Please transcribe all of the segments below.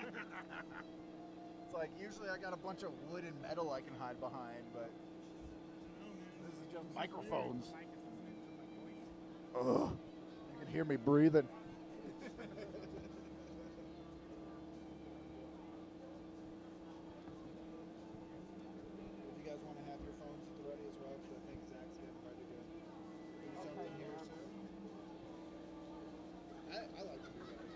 It's like usually I got a bunch of wood and metal I can hide behind, but this is just microphones. Ugh. You can hear me breathing. If you guys want to have your phones at the ready as well, because I think Zach's getting ready to do something here soon. I like to do that.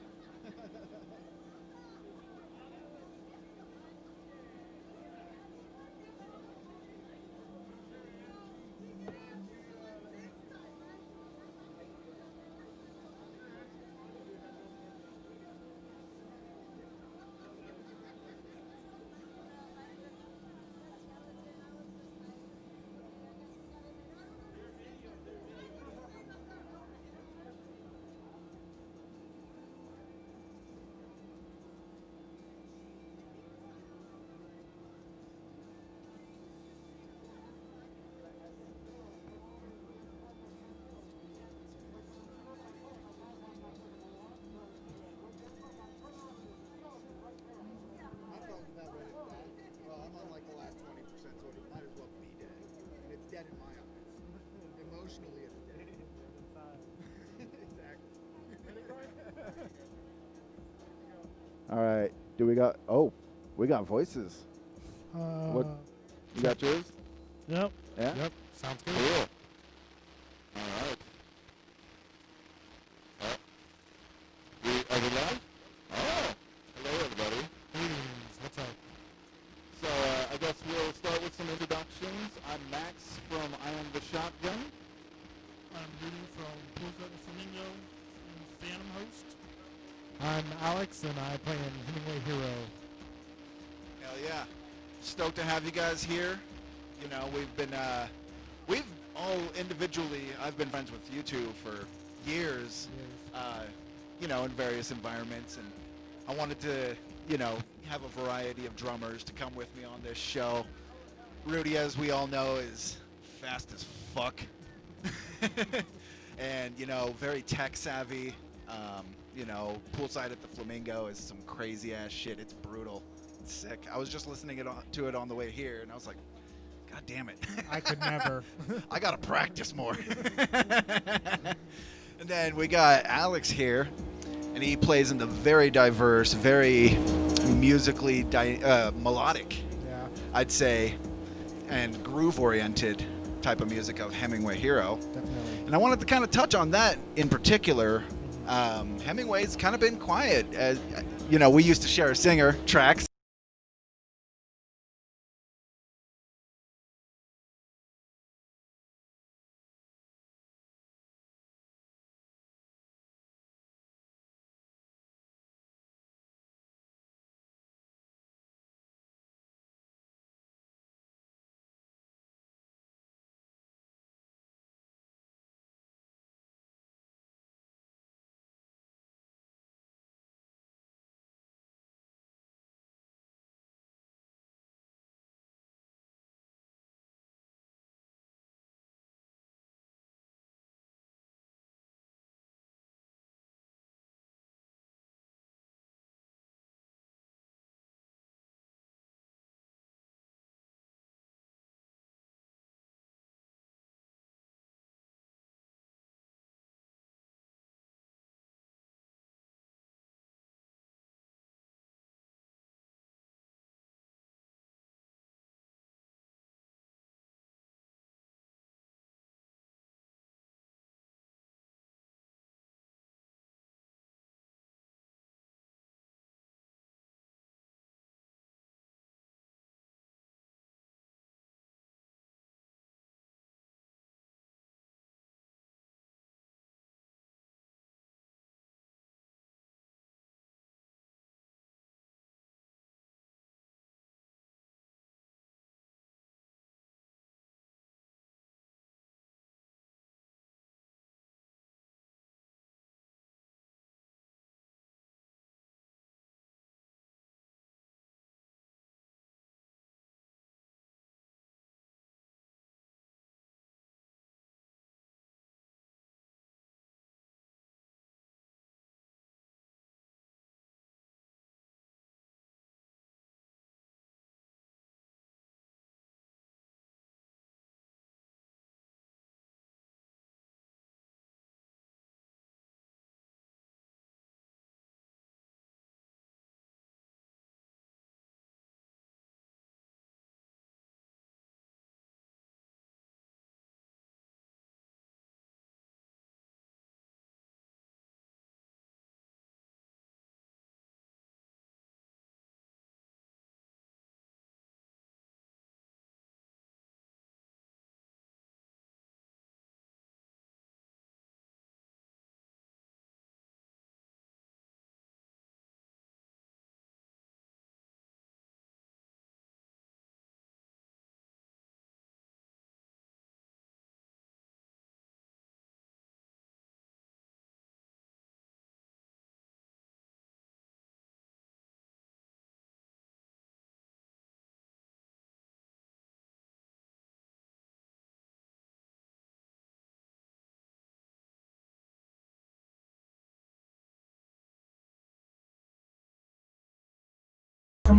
My phone's not ready to die. Well, I'm on like the last 20%, so it might as well be dead. And it's dead in my eyes. Emotionally, it's dead. Exactly. All right. Do we got? Oh, we got voices. What? You got yours? Yep. Yeah. Yep. Sounds good. Cool. All right. Are we live? Oh. Hello, everybody. Greetings. What's up? So I guess we'll start with some introductions. I'm Max from Iamtheshotgun. I'm Rudy from Poolside and Flamingo, Phantom host. I'm Alex, and I play in Hemingway Hero. Hell yeah. Stoked to have you guys here. You know, we've all individually, I've been friends with you two for years, you know, in various environments. And I wanted to, you know, have a variety of drummers to come with me on this show. Rudy, as we all know, is fast as fuck. And, you know, very tech savvy. You know, Poolside at the Flamingo is some crazy ass shit. It's brutal. It's sick. I was just listening to it on the way here, and I was like, God damn it. I could never. I gotta practice more. And then we got Alex here, and he plays in the very diverse, very musically melodic, Yeah, I'd say, and groove-oriented type of music of Hemingway Hero. definitely. And I wanted to kind of touch on that in particular. Hemingway's kind of been quiet. You know, we used to share singer tracks.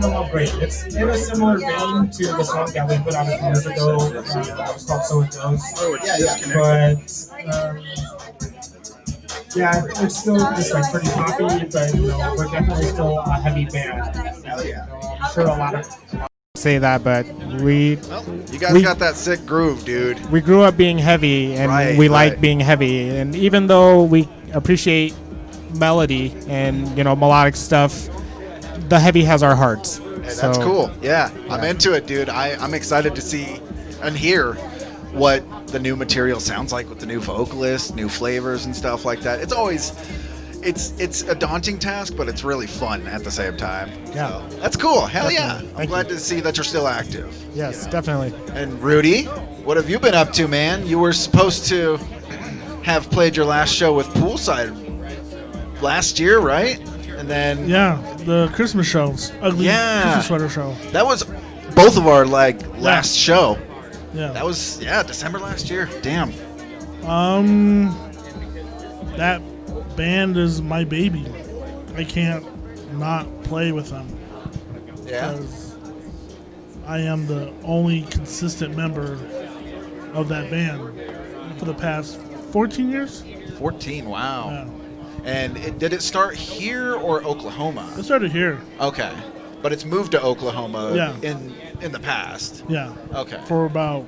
great. It's in a similar vein to the song that we put out a few years ago. That was called So It Goes. Oh, it's But yeah, it's still just like pretty poppy, but we're definitely still a heavy band. Hell yeah. I'm sure a lot of Say that, but Well, you guys got that sick groove, dude. we grew up being heavy, and Right, we like right. being heavy. And even though we appreciate melody and melodic stuff, the heavy has our hearts. Hey, that's So, cool. Yeah, I'm Yeah. into it, dude. I'm excited to see and hear what the new material sounds like with the new vocalists, new flavors and stuff like that. It's always it's a daunting task, but it's really fun at the same time. Yeah. So, that's cool. Hell yeah. Definitely. I'm Thank glad you. to see that you're still active. Yes, you know. definitely. And Rudy, what have you been up to, man? You were supposed to have played your last show with Poolside last year, right? And then Yeah, the Christmas shows. Ugly Yeah. Christmas sweater show. that was both of our last show. Yeah. That was December last year. Damn. That band is my baby. I can't not play with them Yeah. because I am the only consistent member of that band for the past 14 years. 14. Wow. Yeah. And did it start here or Oklahoma? It started here. Okay. But it's moved to Oklahoma Yeah. in the past. Yeah. Okay. For about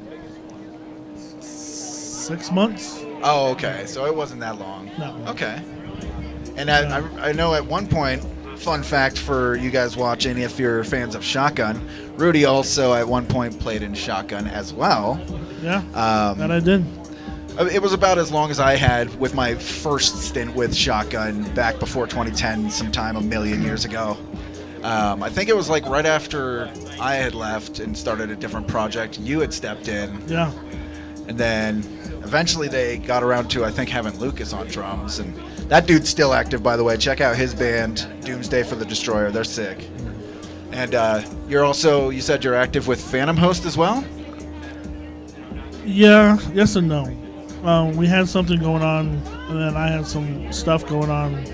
6 months. Oh, okay. So it wasn't that long. No. Okay. And I know at one point, fun fact for you guys watching, if you're fans of Shotgun, Rudy also at one point played in Shotgun as well. Yeah. That I did. It was about as long as I had with my first stint with Shotgun back before 2010, sometime a million years ago. I think it was like right after I had left and started a different project. You had stepped in, Yeah. and then eventually they got around to, I think, having Lucas on drums. And that dude's still active, by the way. Check out his band, Doomsday for the Destroyer. They're sick. And you said you're active with Phantom Host as well? Yeah, yes and no. We had something going on, and then I had some stuff going on.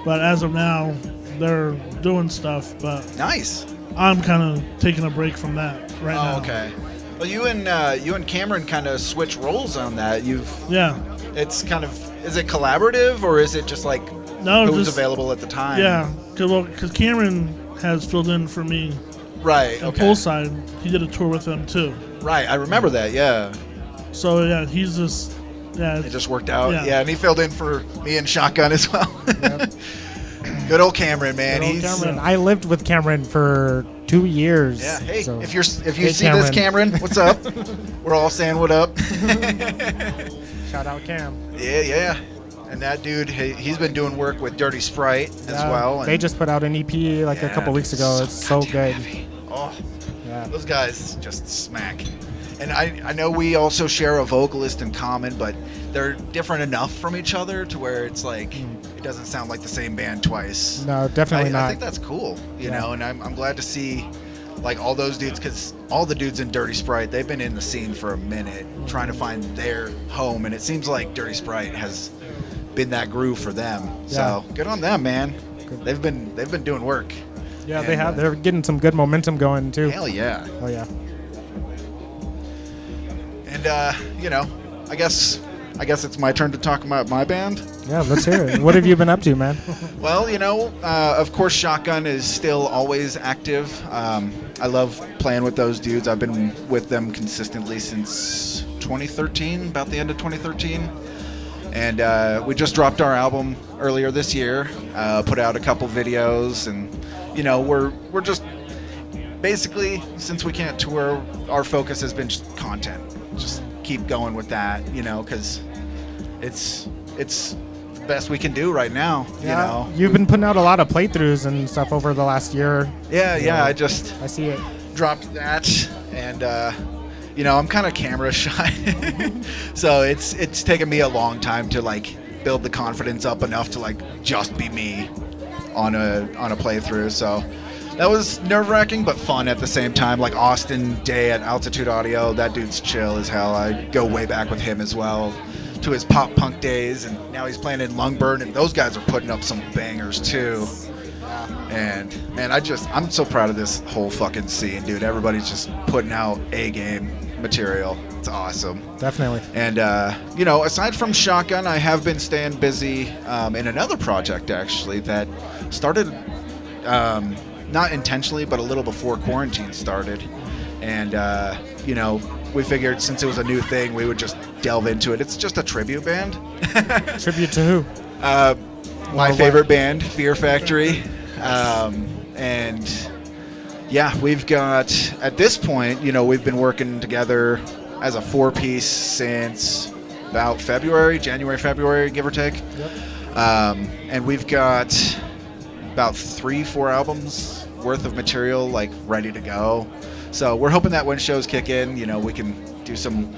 But as of now, they're doing stuff, but Nice. I'm kind of taking a break from that right now. Oh, okay. Well, you and Cameron kind of switch roles on that. Yeah. It's kind of, is it collaborative or is it just like No, who's just available at the time? yeah, because Cameron has filled in for me Right. at Okay. Poolside. He did a tour with them too. Right. I remember that. Yeah. So yeah, he's just It just worked out. Yeah. Yeah. And he filled in for me and Shotgun as well. Good old Cameron, man. Good old He's Cameron. I lived with Cameron for 2 years. yeah. Hey, so- if you Hey, see this, Cameron, what's up? We're all saying what up. Shout out Cam. Yeah. And that dude, he's been doing work with Dirty Sprite as well. They and- just put out an EP like a Yeah, couple weeks ago. so It's so goddamn good. heavy. Oh, Yeah. those guys just smack. And I know we also share a vocalist in common, but they're different enough from each other to where it's like it doesn't sound like the same band twice. No, definitely I not. think that's cool, you Yeah. know, and I'm glad to see like all those dudes, because all the dudes in Dirty Sprite, they've been in the scene for a minute trying to find their home, and it seems like Dirty Sprite has been that groove for them. So good on them, man. Good. They've been doing work. Yeah, they And, have. They're getting some good momentum going too. Hell yeah. Oh yeah. And I guess it's my turn to talk about my band. Yeah, let's hear it. What have you been up to, man? Well, of course, Shotgun is still always active. I love playing with those dudes. I've been with them consistently since 2013, about the end of 2013. And we just dropped our album earlier this year, put out a couple videos, and, we're just basically, since we can't tour, our focus has been just content. Just keep going with that, because it's the best we can do right now, You've been putting out a lot of playthroughs and stuff over the last year. Yeah, I see it. dropped that, and I'm kind of camera shy, so it's taken me a long time to like build the confidence up enough to like just be me on a playthrough. So that was nerve-wracking but fun at the same time. Like Austin Day at Altitude Audio, that dude's chill as hell. I go way back with him as well to his pop punk days, and now he's playing in Lungburn, and those guys are putting up some bangers too. And man, I'm so proud of this whole fucking scene, dude. Everybody's just putting out A-game material. It's awesome. Definitely. And you know, aside from Shotgun, I have been staying busy in another project actually that started not intentionally, but a little before quarantine started. And you know, we figured since it was a new thing, we would just delve into it. It's just a tribute band. Tribute to who? My favorite band, Fear Factory. And yeah, we've got, at this point, you know, we've been working together as a 4-piece since about January, February, give or take. Yep. And we've got about 3-4 albums worth of material like ready to go. So we're hoping that when shows kick in, you know, we can do some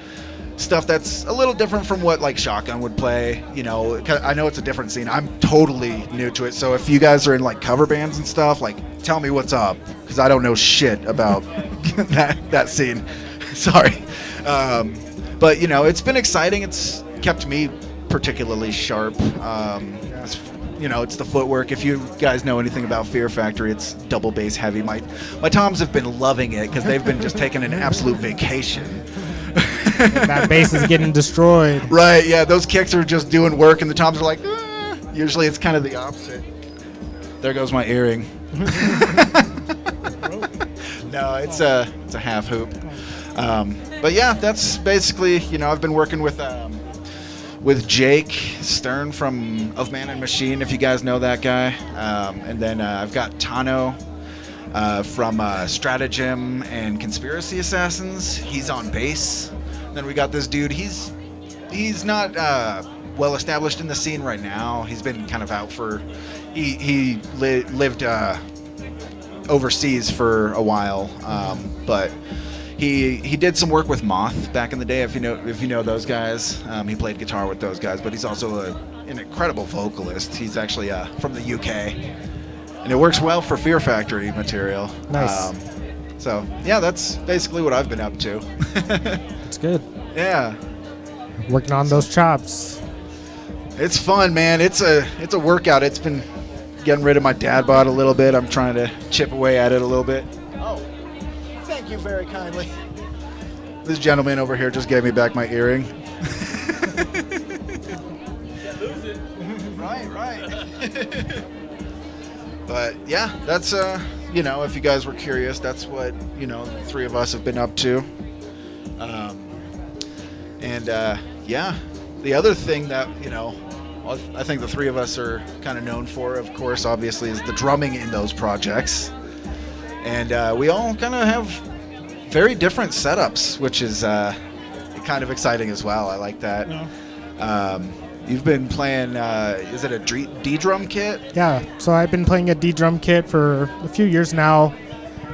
stuff that's a little different from what like Shotgun would play. You know, 'cause I know it's a different scene. I'm totally new to it. So if you guys are in like cover bands and stuff, like tell me what's up, because I don't know shit about that scene. Sorry. But you know, it's been exciting. It's kept me particularly sharp. You know, it's the footwork. If you guys know anything about Fear Factory, it's double bass heavy. My toms have been loving it because they've been just taking an absolute vacation. That bass is getting destroyed. Right, yeah, those kicks are just doing work and the toms are like, Usually it's kind of the opposite. There goes my earring. No, it's a half hoop. But yeah, that's basically, you know, I've been working with Jake Stern from Of Man and Machine, if you guys know that guy. And then I've got Tano from Stratagem and Conspiracy Assassins. He's on bass. And then we got this dude. He's not well established in the scene right now. He's been kind of out for. He lived overseas for a while, but. He did some work with Moth back in the day, if you know those guys. He played guitar with those guys, but he's also an incredible vocalist. He's actually from the UK, and it works well for Fear Factory material. Nice. So yeah, that's basically what I've been up to. That's good. Yeah, Working on those chops. it's fun, man. It's a workout. It's been getting rid of my dad bod a little bit. I'm trying to chip away at it a little bit. Thank you very kindly. This gentleman over here just gave me back my earring. Right. But yeah, that's you know, if you guys were curious, that's what, you know, the three of us have been up to. And yeah, the other thing that, you know, I think the three of us are kind of known for, of course, obviously, is the drumming in those projects. And we all kind of have very different setups, which is kind of exciting as well. I like that. Yeah. You've been playing, is it a D-drum kit? Yeah, so I've been playing a D-drum kit for a few years now,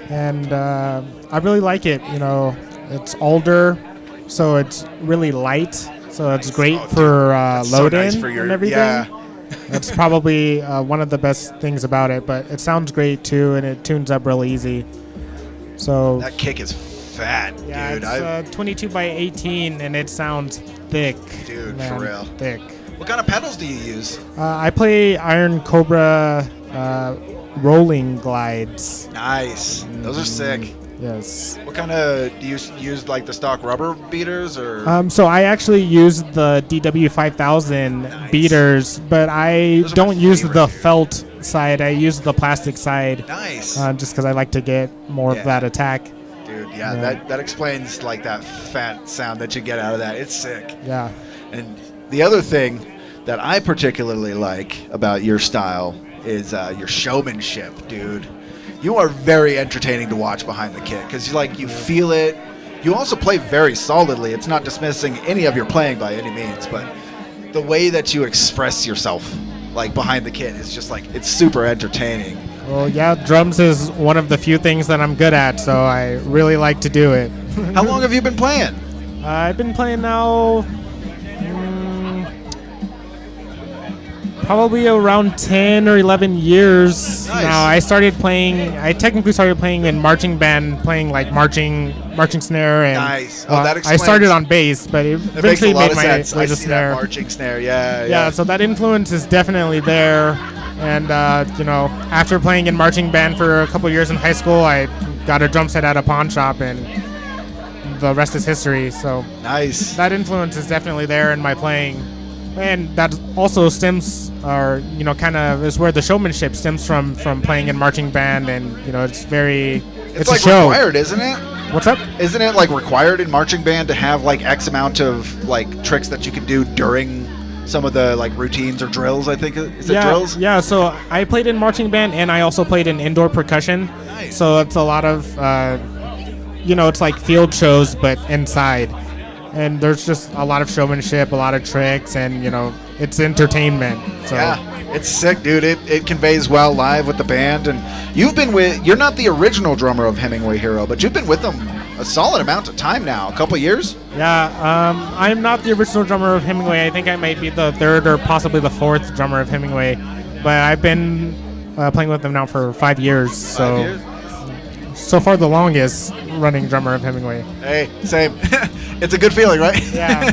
and I really like it. You know, it's older, so it's really light, so it's great for load-in and everything. Yeah. That's probably one of the best things about it, but it sounds great too, and it tunes up real easy. So That kick is fat, yeah, dude. it's 22 by 18, and it sounds thick. Dude, man, for real. thick. What kind of pedals do you use? I play Iron Cobra rolling glides. Nice. Those are sick. Yes. What kind of, do you use like the stock rubber beaters or? So I actually use the DW5000 Nice. beaters, but I Those are my don't use favorite, the dude. felt side. I use the plastic side, Nice. just because I like to get more Yeah. of that attack. Dude, yeah, Yeah. that explains like that fat sound that you get out of that. It's sick. Yeah. And the other thing that I particularly like about your style is your showmanship, dude. You are very entertaining to watch behind the kit because you feel it. You also play very solidly. It's not dismissing any of your playing by any means, but the way that you express yourself like behind the kit is just like, it's super entertaining. Well, yeah, drums is one of the few things that I'm good at, so I really like to do it. How long have you been playing? I've been playing now probably around 10 or 11 years. Nice. Now, I technically started playing in marching band, playing like marching snare. And, Nice. Oh, that I explains. started on bass, but it It makes a eventually lot made of my sense. way I to see snare. that marching snare. Yeah, Yeah, so that influence is definitely there. And after playing in marching band for a couple years in high school, I got a drum set at a pawn shop, and the rest is history. So Nice. that influence is definitely there in my playing, and that also stems, or kind of is where the showmanship stems from playing in marching band, and it's like a show. required, isn't it? What's up? Isn't it like required in marching band to have like X amount of like tricks that you can do during some of the like routines or drills? I think is it drills? Yeah. So I played in marching band, and I also played in indoor percussion. Nice. So it's a lot of, it's like field shows but inside, and there's just a lot of showmanship, a lot of tricks, and it's entertainment. So. Yeah, it's sick, dude. It conveys well live with the band, and you're not the original drummer of Hemingway Hero, but you've been with them a solid amount of time now, a couple years. Yeah, I'm not the original drummer of Hemingway. I think I might be the third or possibly the fourth drummer of Hemingway, but I've been playing with them now for 5 years. So far the longest running drummer of Hemingway. Hey, same. It's a good feeling, right? Yeah,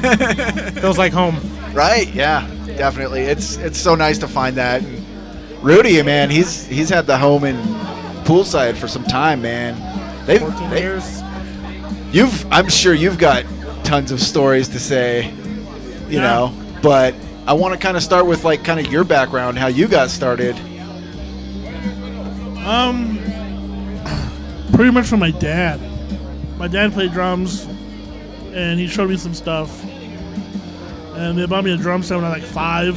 feels like home. Right? Yeah, definitely. It's so nice to find that. And Rudy, man, he's had the home in Poolside for some time, man. 14 years. I'm sure you've got tons of stories to say, you know, but I want to kind of start with like kind of your background, how you got started. Pretty much from my dad. My dad played drums, and he showed me some stuff. And they bought me a drum set when I was like 5.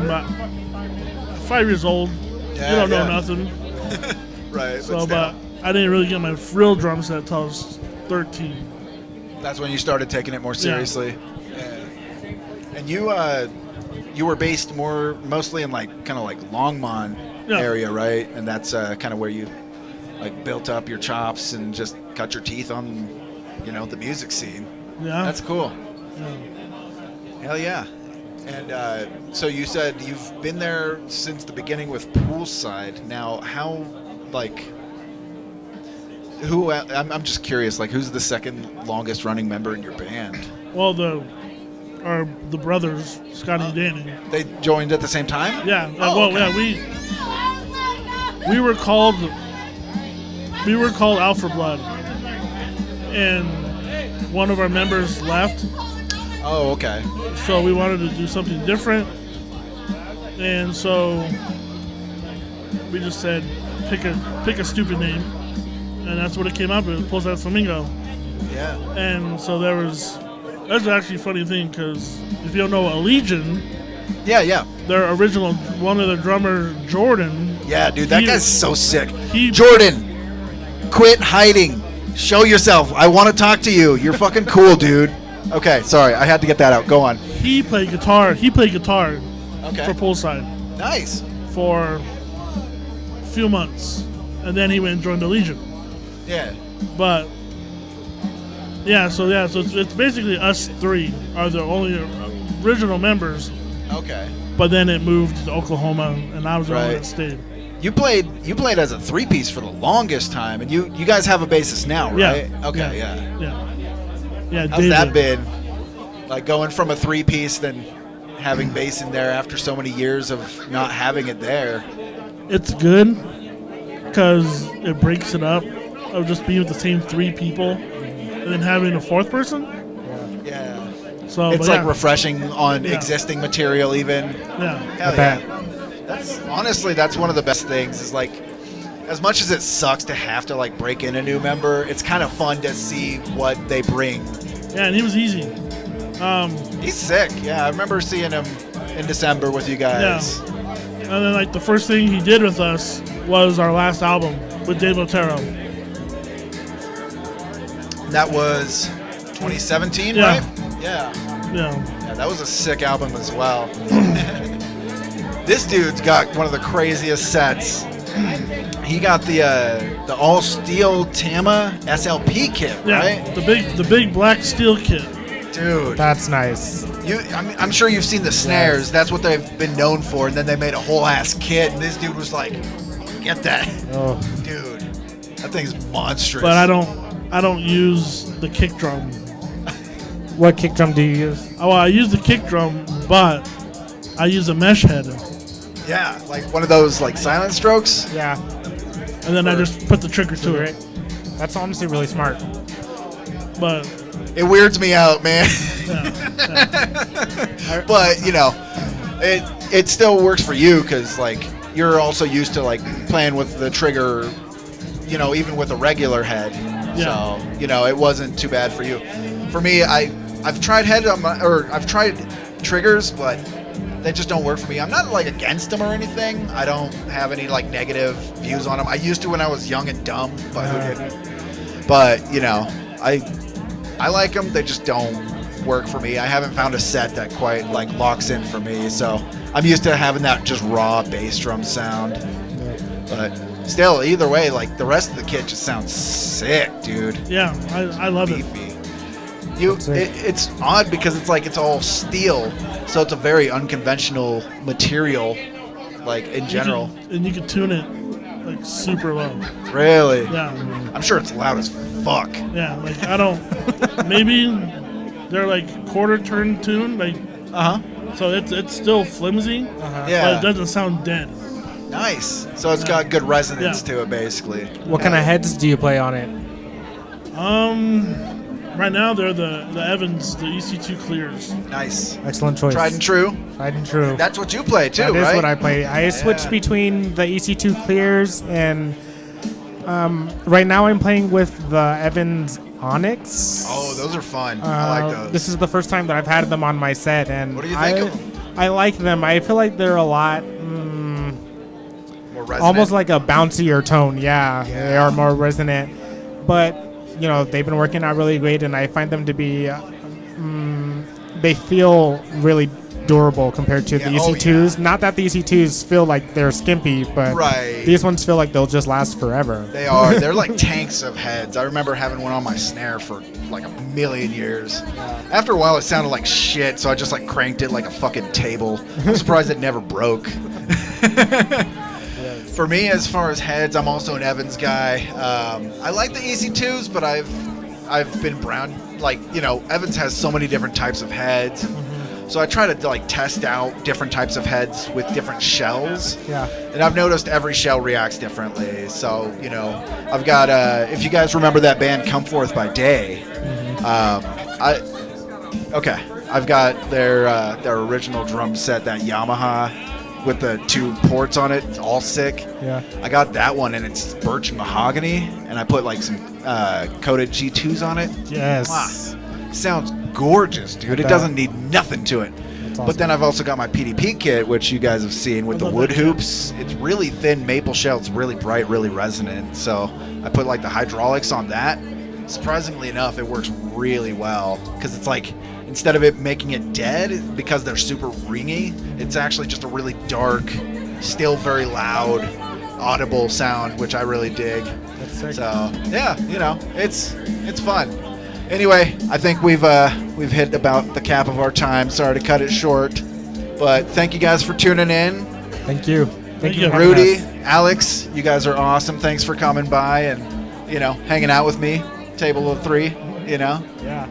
But 5 years old, you don't know nothing. Right. So, but I didn't really get my real drum set until I was 13. That's when you started taking it more seriously. Yeah. And you were based mostly in like kind of like Longmont area, right? And that's kind of where you like built up your chops and just cut your teeth on, the music scene. Yeah. That's cool. Yeah. Hell yeah. And so you said you've been there since the beginning with Poolside. Now, how, like, I'm just curious, like, who's the second longest running member in your band? Well, the brothers, Scotty and Danny. They joined at the same time? Yeah. Oh, okay. Yeah, we were called Out for Blood, and one of our members left. Oh, okay. So we wanted to do something different, and so we just said pick a stupid name, and that's what it came up with. Poolside Flamingo. Yeah. And so that's actually a funny thing, because if you don't know Allegiant, yeah, their original one of the drummer, Jordan. Yeah, dude, that guy's so sick. He Jordan, quit hiding. Show yourself. I want to talk to you. You're fucking cool, dude. Okay, sorry, I had to get that out. Go on. He played guitar. Okay. For Poolside Nice. for a few months, and then he went and joined the Legion. Yeah. But so it's basically us three are the only original members. Okay. But then it moved to Oklahoma, and I was the one Right. that stayed. You played as a 3-piece for the longest time, and you guys have a bassist now, right? Yeah. Okay, yeah. Yeah. How's that been? Like going from a 3-piece, then having bass in there after so many years of not having it there. It's good because it breaks it up of just being with the same 3 people and then having a 4th person. Yeah. So It's like refreshing on existing material even. Yeah. Hell yeah. That's one of the best things is like, as much as it sucks to have to like break in a new member, it's kind of fun to see what they bring. Yeah, and he was easy. He's sick. Yeah, I remember seeing him in December with you guys. Yeah. And then like the first thing he did with us was our last album with Dave Otero. That was 2017, Yeah. right? Yeah. Yeah. Yeah, that was a sick album as well. This dude's got one of the craziest sets. He got the all steel Tama SLP kit, Yeah. right? The big black steel kit. Dude, That's nice. I'm sure you've seen the snares. That's what they've been known for. And then they made a whole ass kit, and this dude was like, "Get that, Oh, dude! That thing's monstrous." But I don't use the kick drum. what kick drum do you use? Oh, well, I use the kick drum, but I use a mesh head. Yeah, like one of those like silent strokes. Yeah. And then I just put the trigger to it. That's honestly really smart. But It weirds me out, man. yeah. But you know, it still works for you because like you're also used to like playing with the trigger, you know, even with a regular head. Yeah. So you know, it wasn't too bad for you. For me, I've tried I've tried triggers, but they just don't work for me. I'm not like against them or anything. I don't have any like negative views on them. I used to when I was young and dumb, but who didn't? But you know, I like them. They just don't work for me. I haven't found a set that quite like locks in for me. So I'm used to having that just raw bass drum sound. But still, either way, like the rest of the kit just sounds sick, dude. Yeah, I love it. Beefy. It's odd because it's like it's all steel, so it's a very unconventional material, like in general. And you can tune it like super low. Really? Yeah. I'm sure it's loud as fuck. Yeah, like I don't. Maybe they're like quarter turn tune, like so it's still flimsy, but Yeah. it doesn't sound dead. Nice. So it's got good resonance to it, basically. What kind of heads do you play on it? Right now they're the Evans, the EC2 clears. Nice. Excellent choice. Tried and true. Tried and true. That's what you play too, That right? is what I play. I switched between the EC2 clears and right now I'm playing with the Evans Onyx. Oh, those are fun. I like those. This is the first time that I've had them on my set, and What do you think of them? I like them. I feel like they're a lot More resonant. almost like a bouncier tone. Yeah, they are more resonant. But you know, they've been working out really great, and I find them to be they feel really durable compared to the EC2s. Not that the EC2s feel like they're skimpy, but Right. these ones feel like they'll just last forever. They are. They're like tanks of heads. I remember having one on my snare for like a million years. After a while, it sounded like shit, so I just like cranked it like a fucking table. I'm surprised it never broke. For me, as far as heads, I'm also an Evans guy. I like the EC2s, but I've been brown. Like, you know, Evans has so many different types of heads. So I try to like test out different types of heads with different shells. Yeah. And I've noticed every shell reacts differently. So, you know, I've got, if you guys remember that band Come Forth by Day, I've got their original drum set, that Yamaha with the 2 ports on it, all sick. Yeah. I got that one, and it's birch and mahogany, and I put like some coated G2s on it. Yes. Wow. Sounds gorgeous, dude. It doesn't need nothing to it. Awesome. But then I've also got my PDP kit, which you guys have seen with the wood hoops. It's really thin maple shell. It's really bright, really resonant. So I put like the hydraulics on that. Surprisingly enough, it works really well because it's like, instead of it making it dead because they're super ringy, it's actually just a really dark, still very loud, audible sound, which I really dig. That's sick. So yeah, you know, it's fun. Anyway, I think we've hit about the cap of our time. Sorry to cut it short, but thank you guys for tuning in. Thank you. Thank you, Rudy, Alex, you guys are awesome. Thanks for coming by and, you know, hanging out with me. Table of 3, you know. Yeah.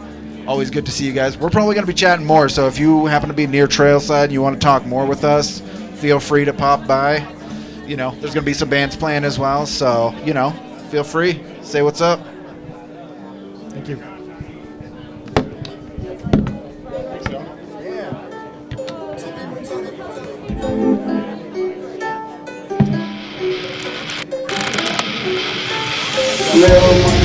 Always good to see you guys. We're probably going to be chatting more, so if you happen to be near Trailside and you want to talk more with us, feel free to pop by. You know, there's going to be some bands playing as well, so, you know, feel free. Say what's up. Thank you. Yeah.